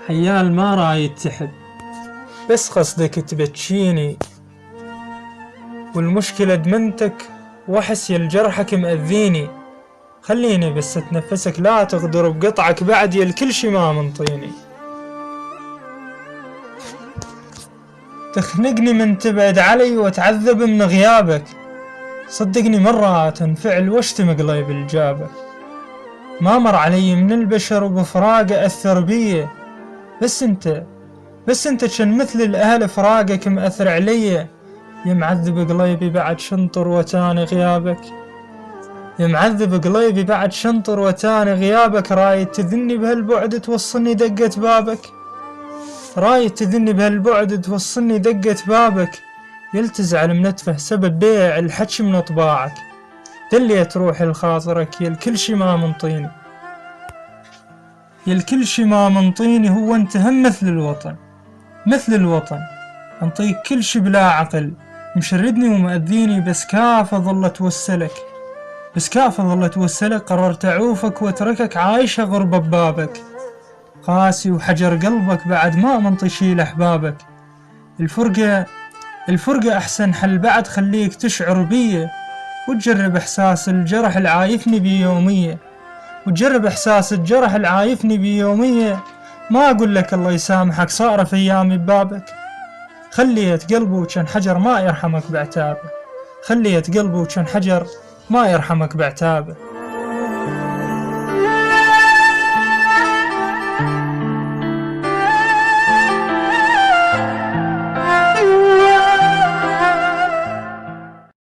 حيال ما رايد تحب، بس قصدك تبتشيني، والمشكلة دمنتك واحس يا الجرحك مأذيني. خليني بس اتنفسك لا تغدر بقطعك بعد يا الكل شي ما منطيني. تخنقني من تبعد علي وتعذب من غيابك، صدقني مرات انفعل واشتم قليب الجابك. ما مر علي من البشر وبفراقه أثر بيه، بس انت كان مثل الأهل فراقك مأثر علي. يا معذب قليبي بعد شنطر وتاني غيابك، يا معذب قليبي بعد شنطر وتاني غيابك. رايد تذني بهالبعد توصلني دقة بابك، رايد تذني بهالبعد توصلني دقة بابك. يلتزعل منتفه سبب بيع الحكي من طباعك، دليت روحي لخاطرك يا الكل شي ما منطيني. يا الكل شي ما منطيني هو انت هم مثل الوطن، مثل الوطن انطيك كل شي بلا عقل. مشردني ومأذيني بس كافة ظلت وسلك، بس كافة ظلت وسلك. قررت اعوفك واتركك عايشة غربة ببابك، قاسي وحجر قلبك بعد ما منطي شي لأحبابك. الفرقة احسن حل بعد، خليك تشعر بيه وتجرب احساس الجرح العايفني بيومية، وتجرب احساس الجرح العايفني بيومية. ما اقول لك الله يسامحك صار في ايامي ببابك، خليت قلبه وكان حجر ما يرحمك بعتابه، خليت قلبه وكان حجر ما يرحمك بعتابه.